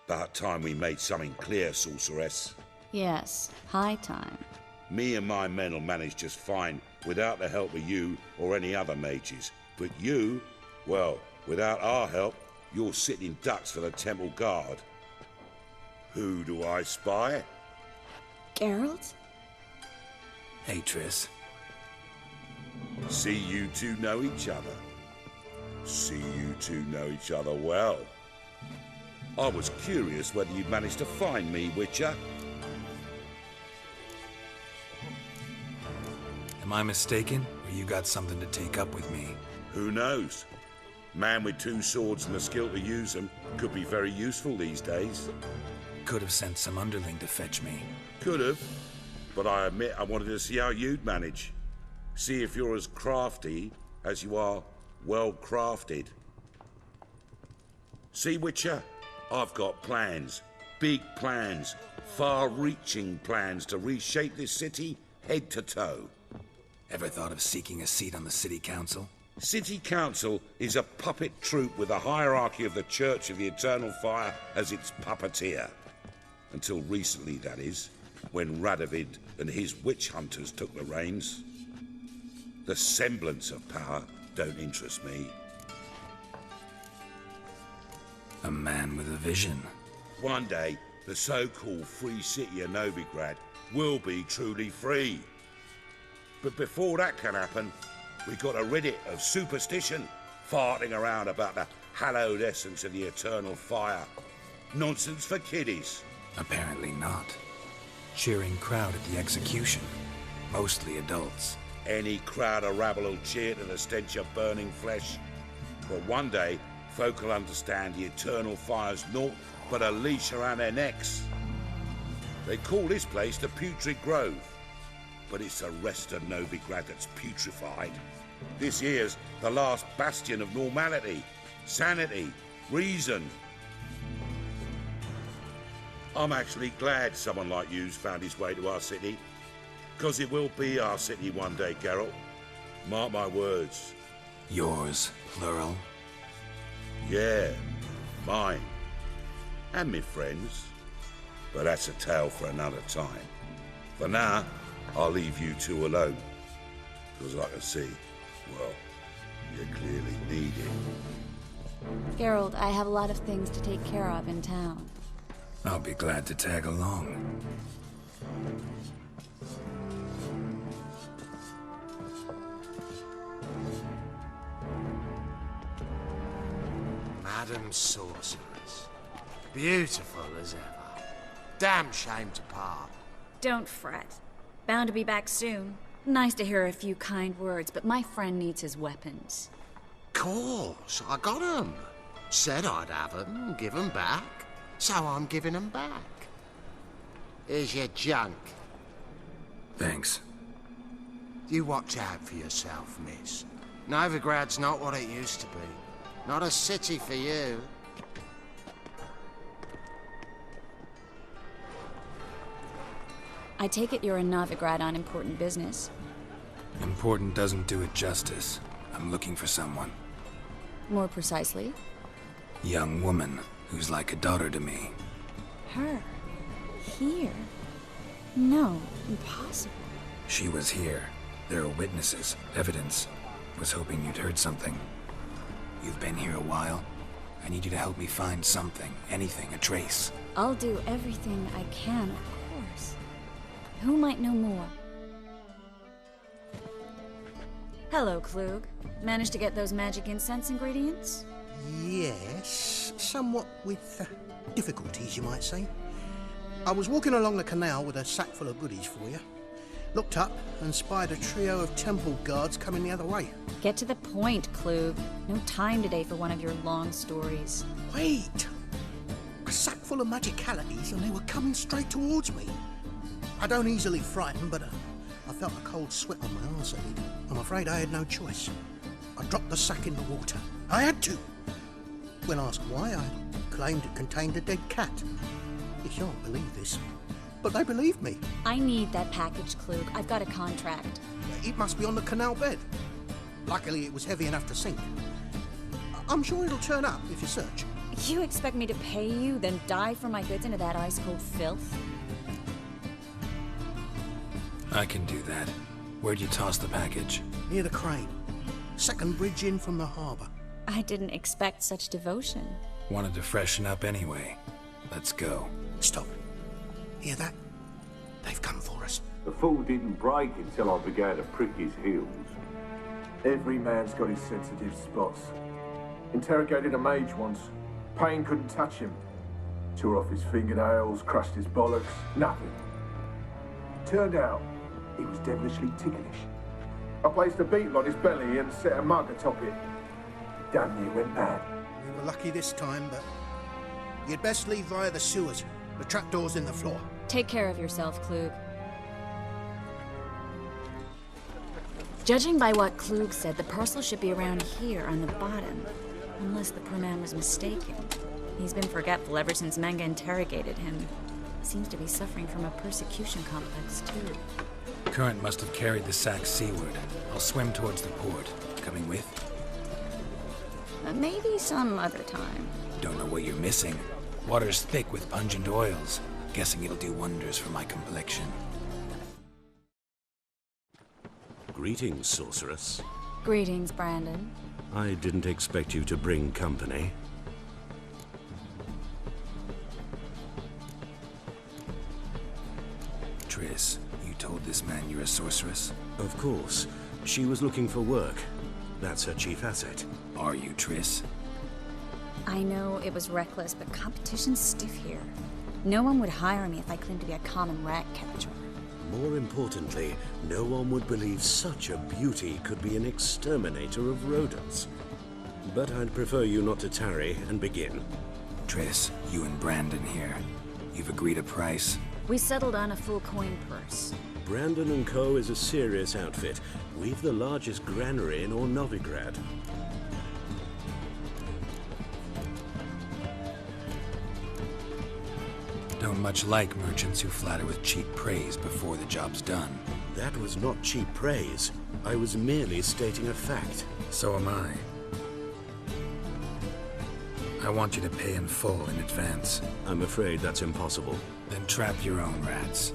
About time we made something clear, sorceress. Yes, high time. Me and my men'll manage just fine without the help of you or any other mages. But you, well, without our help, you're sitting ducks for the temple guard. Who do I spy? Geralt? Hey, Triss. See you two know each other. See you two know each other well. I was curious whether you'd managed to find me, Witcher. Am I mistaken, or you got something to take up with me? Who knows? Man with two swords and the skill to use them could be very useful these days. Could have sent some underling to fetch me. Could have, but I admit I wanted to see how you'd manage. See if you're as crafty as you are well crafted. See, Witcher, I've got plans. Big plans. Far-reaching plans to reshape this city head to toe. Ever thought of seeking a seat on the city council? City Council is a puppet troupe with a hierarchy of the Church of the Eternal Fire as its puppeteer. Until recently, that is, when Radovid and his witch hunters took the reins. The semblance of power don't interest me. A man with a vision. One day, the so-called free city of Novigrad will be truly free. But before that can happen, we got to rid it of superstition, farting around about the hallowed essence of the eternal fire. Nonsense for kiddies. Apparently not. Cheering crowd at the execution. Mostly adults. Any crowd of rabble will cheer to the stench of burning flesh. But one day, folk will understand the eternal fire's naught but a leash around their necks. They call this place the Putrid Grove. But it's the rest of Novigrad that's putrefied. This here's the last bastion of normality, sanity, reason. I'm actually glad someone like you's found his way to our city. Because it will be our city one day, Geralt. Mark my words. Yours, plural? Yeah, mine. And me friends. But that's a tale for another time. For now, I'll leave you two alone. Because I can see, well, you clearly need it. Geralt, I have a lot of things to take care of in town. I'll be glad to tag along. Madam Sorceress. Beautiful as ever. Damn shame to part. Don't fret. Bound to be back soon. Nice to hear a few kind words, but my friend needs his weapons. Course, I got 'em. Said I'd have 'em and give 'em back. So I'm giving 'em back. Here's your junk. Thanks. You watch out for yourself, miss. Novigrad's not what it used to be. Not a city for you. I take it you're in Novigrad on important business. Important doesn't do it justice. I'm looking for someone. More precisely? Young woman who's like a daughter to me. Her? Here? No, impossible. She was here. There are witnesses, evidence. Was hoping you'd heard something. You've been here a while. I need you to help me find something, anything, a trace. I'll do everything I can, of course. Who might know more? Hello, Klug. Managed to get those magic incense ingredients? Yes, somewhat with difficulties, you might say. I was walking along the canal with a sack full of goodies for you. Looked up and spied a trio of temple guards coming the other way. Get to the point, Klug. No time today for one of your long stories. Wait! A sack full of magicalities and they were coming straight towards me. I don't easily frighten, but I felt a cold sweat on my arse. I'm afraid I had no choice. I dropped the sack in the water. I had to. When asked why, I claimed it contained a dead cat. You shan't believe this, but they believed me. I need that package, Klug. I've got a contract. It must be on the canal bed. Luckily, it was heavy enough to sink. I'm sure it'll turn up if you search. You expect me to pay you, then dive for my goods into that ice-cold filth? I can do that. Where'd you toss the package? Near the crane. Second bridge in from the harbor. I didn't expect such devotion. Wanted to freshen up anyway. Let's go. Stop. Hear that? They've come for us. The fall didn't break until I began to prick his heels. Every man's got his sensitive spots. Interrogated a mage once. Pain couldn't touch him. Tore off his fingernails, crushed his bollocks, nothing. Turned out, he was devilishly ticklish. I placed a beetle on his belly and set a mug atop it. Damn near went mad. We were lucky this time, but you'd best leave via the sewers. The trapdoor's in the floor. Take care of yourself, Klug. Judging by what Klug said, the parcel should be around here on the bottom. Unless the poor man was mistaken. He's been forgetful ever since Manga interrogated him. Seems to be suffering from a persecution complex, too. Current must have carried the sack seaward. I'll swim towards the port. Coming with? Maybe some other time. Don't know what you're missing. Water's thick with pungent oils. Guessing it'll do wonders for my complexion. Greetings, sorceress. Greetings, Brandon. I didn't expect you to bring company. Triss, you told this man you're a sorceress? Of course. She was looking for work. That's her chief asset. Are you, Triss? I know it was reckless, but competition's stiff here. No one would hire me if I claimed to be a common rat catcher. More importantly, no one would believe such a beauty could be an exterminator of rodents. But I'd prefer you not to tarry and begin. Triss, you and Brandon here. You've agreed a price? We settled on a full coin purse. Brandon & Co. is a serious outfit. We've the largest granary in all Novigrad. Don't much like merchants who flatter with cheap praise before the job's done. That was not cheap praise. I was merely stating a fact. So am I. I want you to pay in full in advance. I'm afraid that's impossible. Then trap your own rats.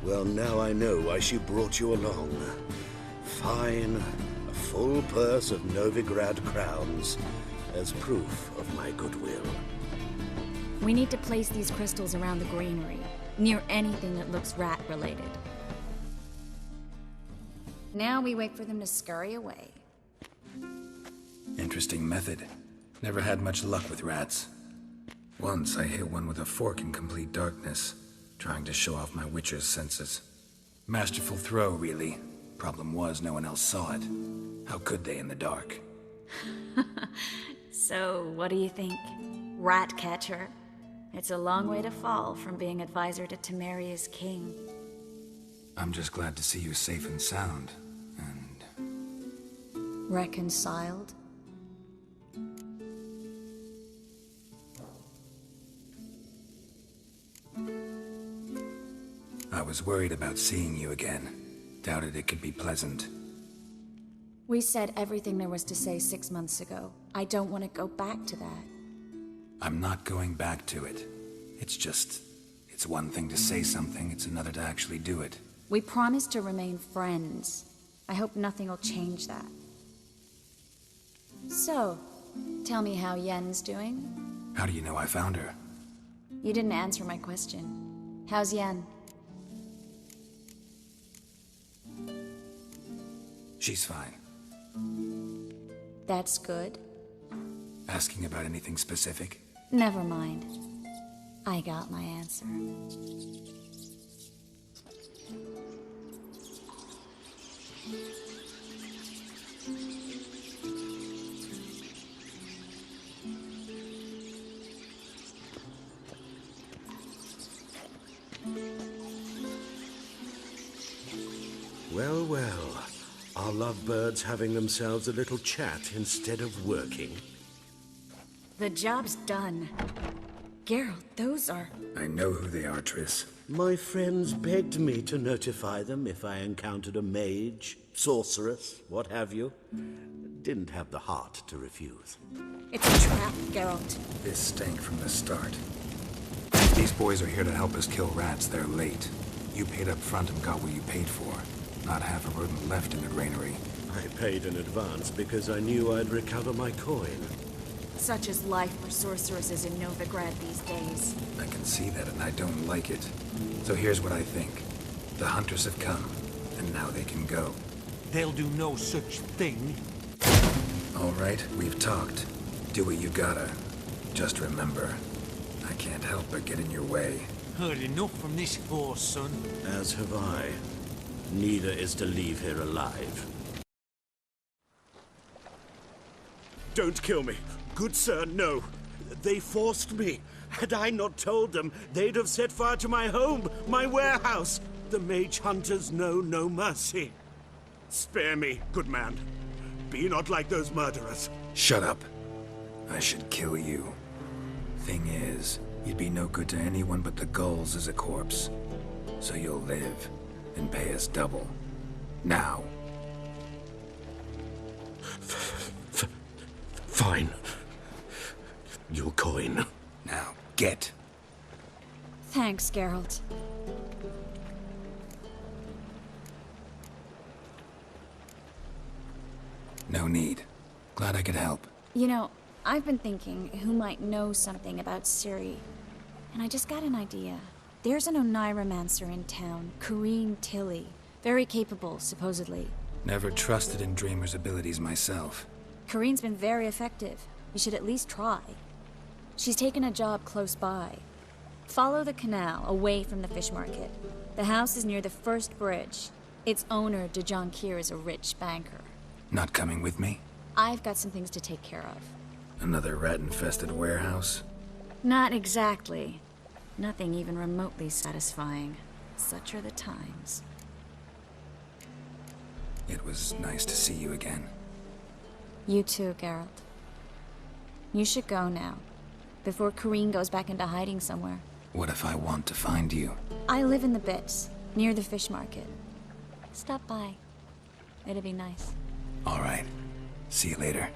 Well, now I know why she brought you along. Fine. A full purse of Novigrad crowns as proof of my goodwill. We need to place these crystals around the granary, near anything that looks rat-related. Now we wait for them to scurry away. Interesting method. Never had much luck with rats. Once I hit one with a fork in complete darkness, trying to show off my witcher's senses. Masterful throw, really. Problem was, no one else saw it. How could they in the dark? So, what do you think? Rat catcher? It's a long way to fall from being advisor to Temeria's king. I'm just glad to see you safe and sound, and... Reconciled? I was worried about seeing you again. Doubted it could be pleasant. We said everything there was to say 6 months ago. I don't want to go back to that. I'm not going back to it. It's one thing to say something, it's another to actually do it. We promised to remain friends. I hope nothing will change that. So, tell me how Yen's doing? How do you know I found her? You didn't answer my question. How's Yen? She's fine. That's good. Asking about anything specific? Never mind. I got my answer. Well, well. Are lovebirds having themselves a little chat instead of working? The job's done. Geralt, those are... I know who they are, Triss. My friends begged me to notify them if I encountered a mage, sorceress, what have you. Didn't have the heart to refuse. It's a trap, Geralt. This stank from the start. These boys are here to help us kill rats. They're late. You paid up front and got what you paid for. Not half a rodent left in the granary. I paid in advance because I knew I'd recover my coin. Such is life for sorceresses in Novigrad these days. I can see that and I don't like it. So here's what I think. The hunters have come, and now they can go. They'll do no such thing. All right, we've talked. Do what you gotta. Just remember, I can't help but get in your way. Heard enough from this horse, son. As have I. Neither is to leave here alive. Don't kill me. Good sir, no. They forced me. Had I not told them, they'd have set fire to my home, my warehouse. The mage hunters know no mercy. Spare me, good man. Be not like those murderers. Shut up. I should kill you. Thing is, you'd be no good to anyone but the gulls as a corpse. So you'll live, and pay us double. Now. Fine. Your coin. Now, get. Thanks, Geralt. No need. Glad I could help. You know, I've been thinking who might know something about Ciri. And I just got an idea. There's an Oneiromancer in town, Corrine Tilly. Very capable, supposedly. Never trusted in Dreamer's abilities myself. Corrine's been very effective. You should at least try. She's taken a job close by. Follow the canal, away from the fish market. The house is near the first bridge. Its owner, de Jonquier, is a rich banker. Not coming with me? I've got some things to take care of. Another rat-infested warehouse? Not exactly. Nothing even remotely satisfying. Such are the times. It was nice to see you again. You too, Geralt. You should go now, before Corrine goes back into hiding somewhere. What if I want to find you? I live in the Bits, near the fish market. Stop by. It'd be nice. All right. See you later.